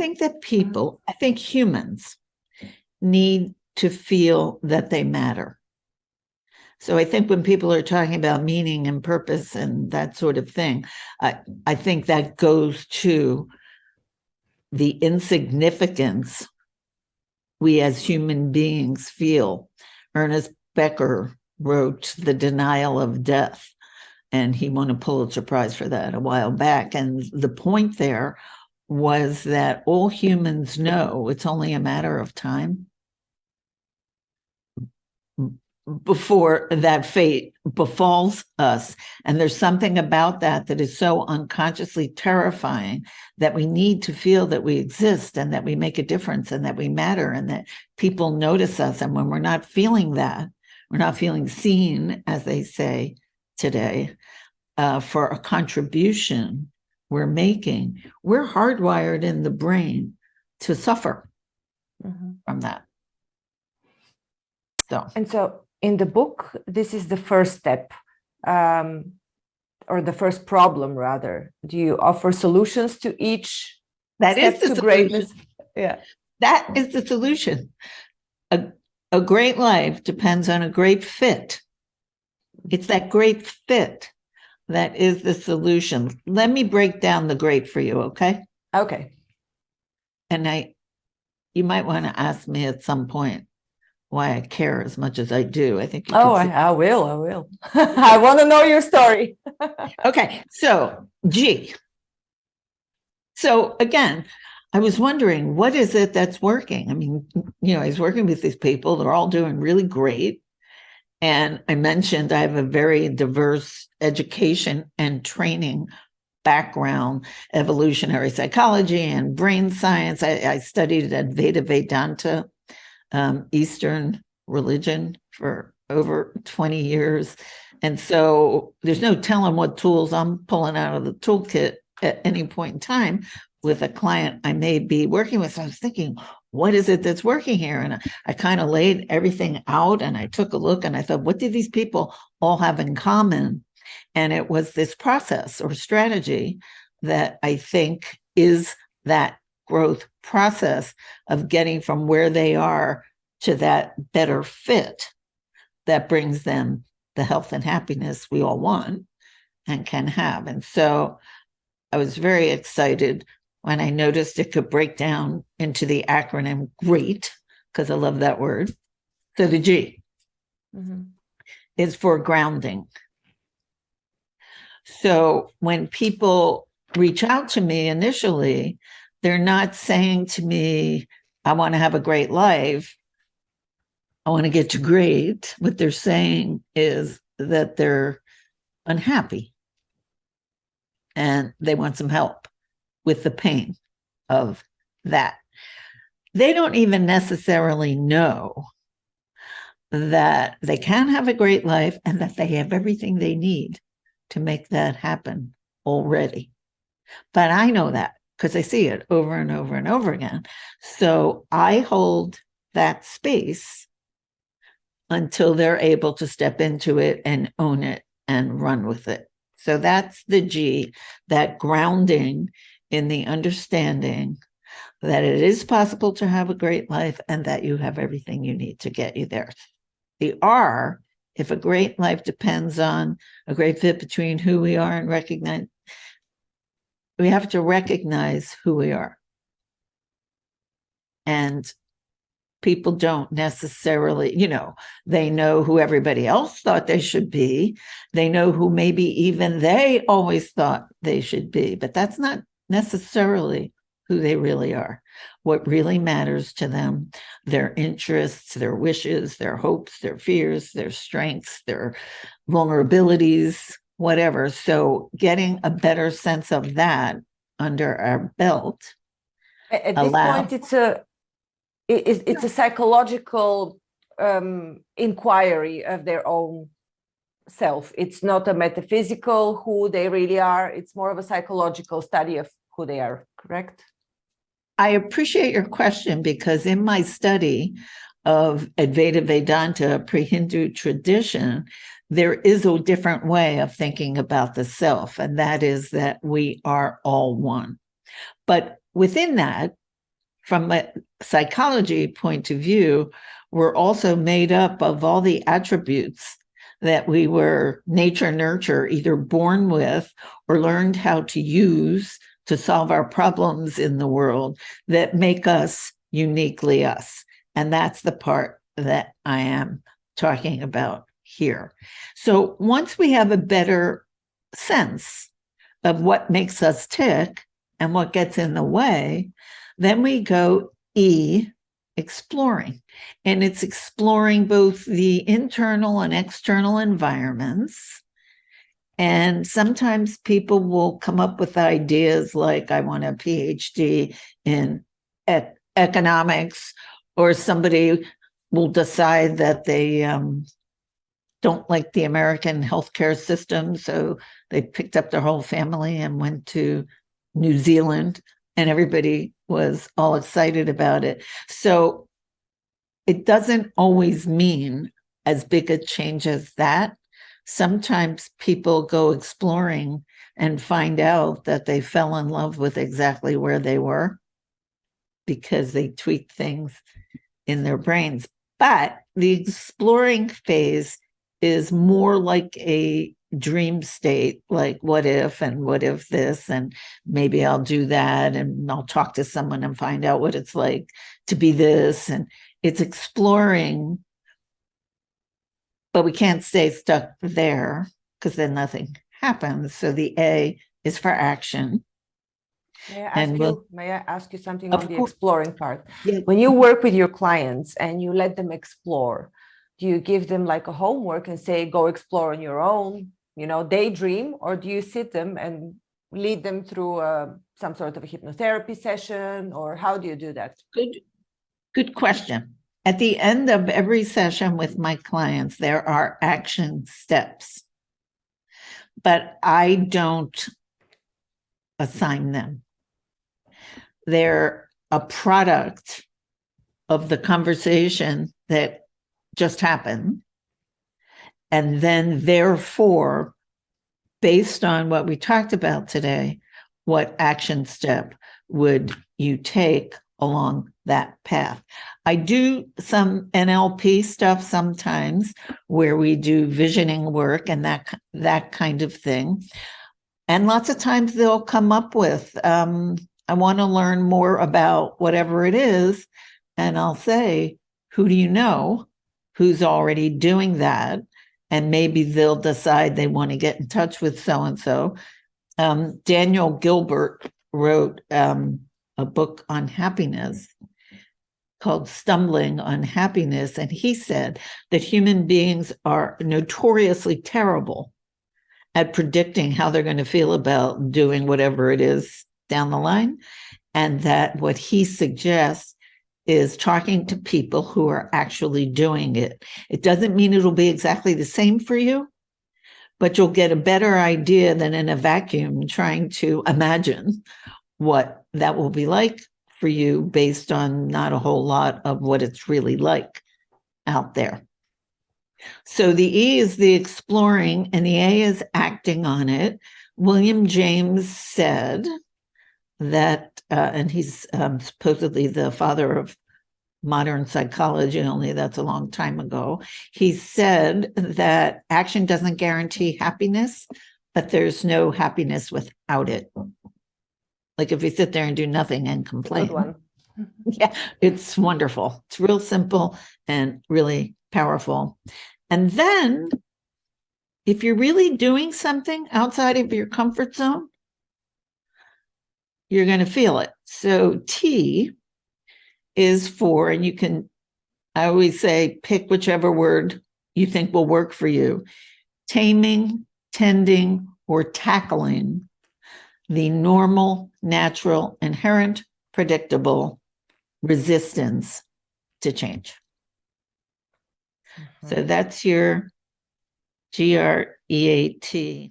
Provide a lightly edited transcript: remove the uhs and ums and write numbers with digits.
think that I think humans need to feel that they matter. So I think when people are talking about meaning and purpose and that sort of thing, I think that goes to the insignificance we as human beings feel. Ernest Becker wrote The Denial of Death, and he won a Pulitzer Prize for that a while back. And the point there was that all humans know it's only a matter of time before that fate befalls us. And there's something about that is so unconsciously terrifying that we need to feel that we exist and that we make a difference and that we matter and that people notice us. And when we're not feeling that, we're not feeling seen, as they say today, for a contribution we're making, we're hardwired in the brain to suffer from that. So in the book, this is the first step, or the first problem, rather. Do you offer solutions to each step to solution. Greatness? Yeah, that is the solution. A great life depends on a great fit. It's that great fit that is the solution. Let me break down the great for you, okay? Okay. And you might want to ask me at some point why I care as much as I do. I think. I will. I want to know your story. Okay, so G. So again, I was wondering, what is it that's working? I mean, I was working with these people. They're all doing really great. And I mentioned I have a very diverse education and training background, evolutionary psychology and brain science. I studied Advaita Vedanta, Eastern religion, for over 20 years. And so there's no telling what tools I'm pulling out of the toolkit at any point in time with a client I may be working with. So I was thinking, what is it that's working here? And I kind of laid everything out and I took a look and I thought, what do these people all have in common? And it was this process or strategy that I think is that growth process of getting from where they are to that better fit that brings them the health and happiness we all want and can have. And so I was very excited when I noticed it could break down into the acronym GREAT, because I love that word. So the G is for grounding. So when people reach out to me initially, they're not saying to me, I want to have a great life. I want to get to great. What they're saying is that they're unhappy and they want some help with the pain of that. They don't even necessarily know that they can have a great life and that they have everything they need to make that happen already. But I know that because I see it over and over and over again. So I hold that space until they're able to step into it and own it and run with it. So that's the G, that grounding in the understanding that it is possible to have a great life and that you have everything you need to get you there. The R, if a great life depends on a great fit between who we are and recognize, we have to recognize who we are. And people don't necessarily, they know who everybody else thought they should be. They know who maybe even they always thought they should be, but that's not necessarily who they really are. What really matters to them, their interests, their wishes, their hopes, their fears, their strengths, their vulnerabilities, whatever. So getting a better sense of that under our belt. At this point, it's a psychological inquiry of their own self. It's not a metaphysical who they really are. It's more of a psychological study of who they are, correct? I appreciate your question because in my study of Advaita Vedanta, pre-Hindu tradition, there is a different way of thinking about the self, and that is that we are all one. But within that, from a psychology point of view, we're also made up of all the attributes that we were nature nurture, either born with or learned how to use to solve our problems in the world that make us uniquely us. And that's the part that I am talking about here. So once we have a better sense of what makes us tick and what gets in the way, then we go E, exploring. And it's exploring both the internal and external environments. And sometimes people will come up with ideas like, I want a PhD in economics, or somebody will decide that they don't like the American healthcare system. So they picked up their whole family and went to New Zealand, and everybody was all excited about it. So it doesn't always mean as big a change as that. Sometimes people go exploring and find out that they fell in love with exactly where they were because they tweaked things in their brains. But the exploring phase is more like a dream state, like what if this, and maybe I'll do that, and I'll talk to someone and find out what it's like to be this. And it's exploring, but we can't stay stuck there because then nothing happens. So the A is for action. May I ask you something on the course. Exploring part? Yeah. When you work with your clients and you let them explore, do you give them like a homework and say, go explore on your own, daydream, or do you sit them and lead them through some sort of a hypnotherapy session, or how do you do that? Good question. At the end of every session with my clients, there are action steps, but I don't assign them. They're a product of the conversation that just happened. And then therefore, based on what we talked about today, what action step would you take along that path? I do some NLP stuff sometimes where we do visioning work and that kind of thing. And lots of times they'll come up with, I want to learn more about whatever it is. And I'll say, who do you know who's already doing that? And maybe they'll decide they want to get in touch with so-and-so. Daniel Gilbert wrote a book on happiness called Stumbling on Happiness. And he said that human beings are notoriously terrible at predicting how they're going to feel about doing whatever it is down the line. And that what he suggests is talking to people who are actually doing it. It doesn't mean it'll be exactly the same for you, but you'll get a better idea than in a vacuum trying to imagine what that will be like for you based on not a whole lot of what it's really like out there. So the E is the exploring and the A is acting on it. William James said that, and he's supposedly the father of modern psychology, only that's a long time ago. He said that action doesn't guarantee happiness, but there's no happiness without it. Like if you sit there and do nothing and complain. Good one. Yeah, it's wonderful. It's real simple and really powerful. And then if you're really doing something outside of your comfort zone, you're going to feel it. So T is for, and you can, I always say, pick whichever word you think will work for you. Taming, tending, or tackling the normal, natural, inherent, predictable resistance to change. So that's your G.R.E.A.T.